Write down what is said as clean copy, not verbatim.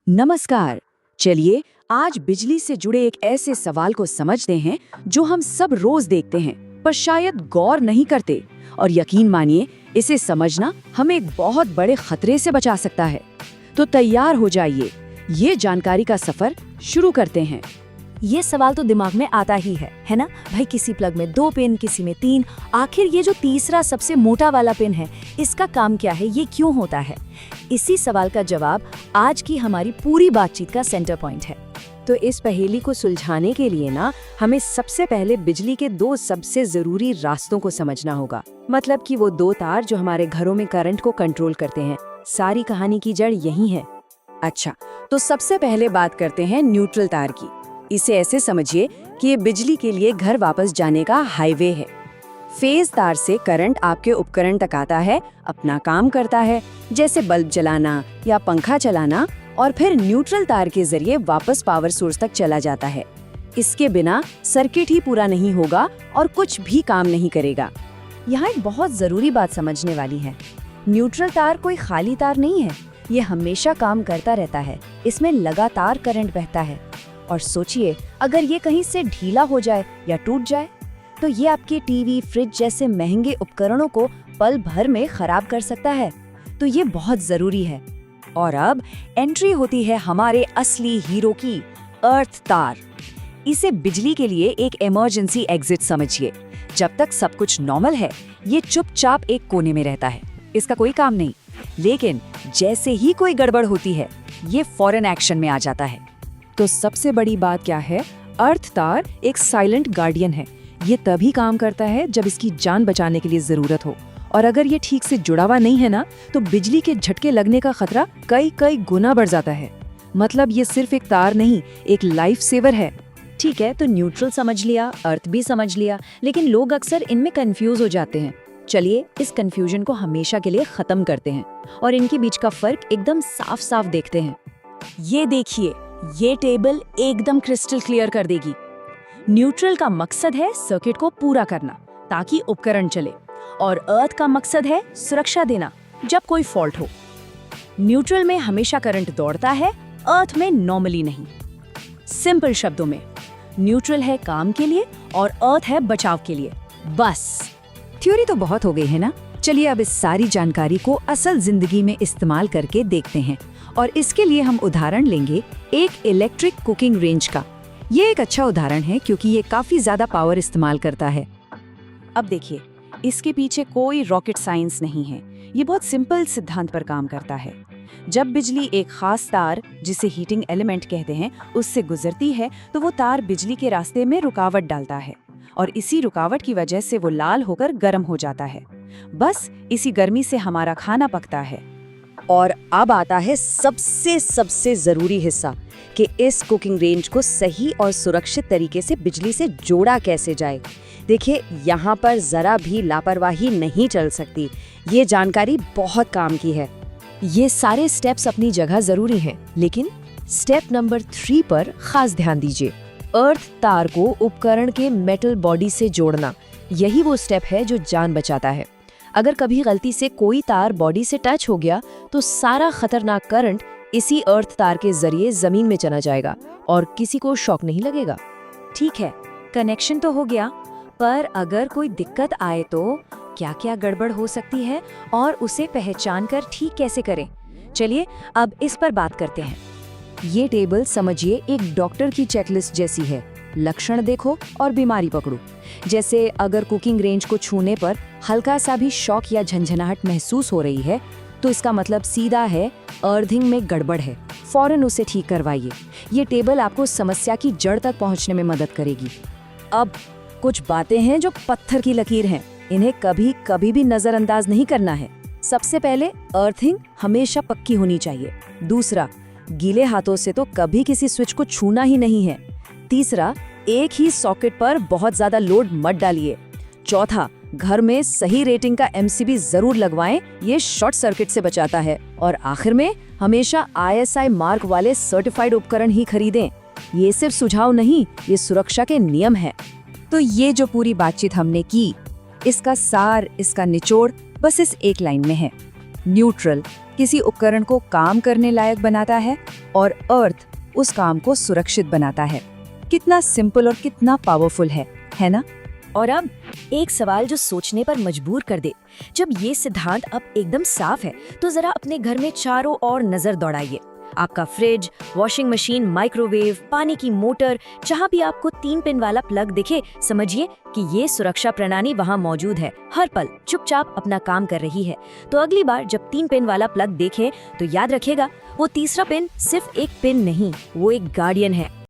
नमस्कार। चलिए आज बिजली से जुड़े एक ऐसे सवाल को समझते हैं जो हम सब रोज देखते हैं पर शायद गौर नहीं करते। और यकीन मानिए, इसे समझना हमें एक बहुत बड़े खतरे से बचा सकता है। तो तैयार हो जाइए, ये जानकारी का सफर शुरू करते हैं। ये सवाल तो दिमाग में आता ही है ना भाई? किसी प्लग में 2 पिन, किसी में 3। आखिर ये जो तीसरा सबसे मोटा वाला पिन है, इसका काम क्या है? ये क्यों होता है? इसी सवाल का जवाब आज की हमारी पूरी बातचीत का सेंटर पॉइंट है। तो इस पहेली को सुलझाने के लिए ना हमें सबसे पहले बिजली के 2 सबसे जरूरी रास्तों को समझना होगा। मतलब कि वो 2 तार जो हमारे घरों में करंट को कंट्रोल करते हैं। सारी कहानी की जड़ यही है। अच्छा, तो सबसे पहले बात करते हैं न्यूट्रल तार की। इसे ऐसे समझिए कि ये बिजली के लिए घर वापस जाने का हाईवे है। फेज तार से करंट आपके उपकरण तक आता है, अपना काम करता है, जैसे बल्ब जलाना या पंखा चलाना, और फिर न्यूट्रल तार के जरिए वापस पावर सोर्स तक चला जाता है। इसके बिना सर्किट ही पूरा नहीं होगा और कुछ भी काम नहीं करेगा। यहाँ एक बहुत जरूरी बात समझने वाली है। न्यूट्रल तार कोई खाली तार नहीं है, ये हमेशा काम करता रहता है। इसमें लगातार करंट बहता है। और सोचिए, अगर ये कहीं से ढीला हो जाए या टूट जाए तो ये आपके टीवी, फ्रिज जैसे महंगे उपकरणों को पल भर में खराब कर सकता है। तो ये बहुत जरूरी है। और अब एंट्री होती है हमारे असली हीरो की, अर्थ तार। इसे बिजली के लिए एक इमरजेंसी एग्जिट समझिए। जब तक सब कुछ नॉर्मल है, ये चुपचाप एक कोने में रहता है, इसका कोई काम नहीं। लेकिन जैसे ही कोई गड़बड़ होती है, ये फौरन एक्शन में आ जाता है। तो सबसे बड़ी बात क्या है? अर्थ तार एक साइलेंट गार्डियन है। ये तभी काम करता है जब इसकी जान बचाने के लिए जरूरत हो। और अगर ये ठीक से जुड़ा हुआ नहीं है ना, तो बिजली के झटके लगने का खतरा कई गुना बढ़ जाता है। मतलब ये सिर्फ एक तार नहीं, एक लाइफ सेवर है। ठीक है, तो न्यूट्रल समझ लिया, अर्थ भी समझ लिया, लेकिन लोग अक्सर इनमें कंफ्यूज हो जाते हैं। चलिए इस कंफ्यूजन को हमेशा के लिए खत्म करते हैं और इनके बीच का फर्क एकदम साफ साफ देखते हैं। ये देखिए, ये टेबल एकदम क्रिस्टल क्लियर कर देगी। न्यूट्रल का मकसद है सर्किट को पूरा करना ताकि उपकरण चले, और अर्थ का मकसद है सुरक्षा देना जब कोई फॉल्ट हो। न्यूट्रल में हमेशा करंट दौड़ता है, अर्थ में नॉर्मली नहीं। सिंपल शब्दों में, न्यूट्रल है काम के लिए और अर्थ है बचाव के लिए, बस। थ्योरी तो बहुत हो गई है ना? चलिए अब इस सारी जानकारी को असल जिंदगी में इस्तेमाल करके देखते हैं। और इसके लिए हम उदाहरण लेंगे एक इलेक्ट्रिक कुकिंग रेंज का। ये एक अच्छा उदाहरण है क्योंकि ये काफी ज्यादा पावर इस्तेमाल करता है। अब देखिए, इसके पीछे कोई रॉकेट साइंस नहीं है। ये बहुत सिंपल सिद्धांत पर काम करता है। जब बिजली एक खास तार, जिसे हीटिंग एलिमेंट कहते हैं, उससे गुजरती है, तो वो तार बिजली के रास्ते में रुकावट डालता है और इसी रुकावट की वजह से वो लाल होकर गर्म हो जाता है। बस इसी गर्मी से हमारा खाना पकता है। और अब आता है सबसे जरूरी हिस्सा कि इस कुकिंग रेंज को सही और सुरक्षित तरीके से बिजली से जोड़ा कैसे जाए। देखिए, यहाँ पर जरा भी लापरवाही नहीं चल सकती। ये जानकारी बहुत काम की है। ये सारे स्टेप्स अपनी जगह जरूरी हैं, लेकिन स्टेप नंबर 3 पर खास ध्यान दीजिए। अर्थ तार को उपकरण के मेटल बॉडी से जोड़ना, यही वो स्टेप है जो जान बचाता है। अगर कभी गलती से कोई तार बॉडी से टच हो गया तो सारा खतरनाक करंट इसी अर्थ तार के जरिए जमीन में चला जाएगा और किसी को शॉक नहीं लगेगा। ठीक है, कनेक्शन तो हो गया, पर अगर कोई दिक्कत आए तो क्या गड़बड़ हो सकती है और उसे पहचान कर ठीक कैसे करें? चलिए अब इस पर बात करते हैं। ये टेबल समझिए एक डॉक्टर की चेकलिस्ट जैसी है। लक्षण देखो और बीमारी पकड़ो। जैसे अगर कुकिंग रेंज को छूने पर हल्का सा भी शॉक या झंझनाहट महसूस हो रही है, तो इसका मतलब सीधा है अर्थिंग में गड़बड़ है। फौरन उसे ठीक करवाइए। ये टेबल आपको समस्या की जड़ तक पहुंचने में मदद करेगी। अब कुछ बातें हैं जो पत्थर की लकीर हैं, इन्हें कभी भी नजरअंदाज नहीं करना है। सबसे पहले, अर्थिंग हमेशा पक्की होनी चाहिए। दूसरा, गीले हाथों से तो कभी किसी स्विच को छूना ही नहीं है। तीसरा, एक ही सॉकेट पर बहुत ज्यादा लोड मत डालिए। चौथा, घर में सही रेटिंग का एमसीबी जरूर लगवाएं, ये शॉर्ट सर्किट से बचाता है। और आखिर में, हमेशा ISI मार्क वाले सर्टिफाइड उपकरण ही खरीदें। ये सिर्फ सुझाव नहीं, ये सुरक्षा के नियम है। तो ये जो पूरी बातचीत हमने की, इसका सार, इसका निचोड़ बस इस एक लाइन में है। न्यूट्रल किसी उपकरण को काम करने लायक बनाता है और अर्थ उस काम को सुरक्षित बनाता है। कितना सिंपल और कितना पावरफुल है ना? और अब एक सवाल जो सोचने पर मजबूर कर दे। जब ये सिद्धांत अब एकदम साफ है तो जरा अपने घर में चारों ओर नजर दौड़ाइए। आपका फ्रिज, वॉशिंग मशीन, माइक्रोवेव, पानी की मोटर, जहाँ भी आपको 3 पिन वाला प्लग दिखे, समझिए कि ये सुरक्षा प्रणाली वहाँ मौजूद है, हर पल चुपचाप अपना काम कर रही है। तो अगली बार जब 3 पिन वाला प्लग देखें तो याद रखिएगा, वो तीसरा पिन सिर्फ एक पिन नहीं, वो एक गार्डियन है।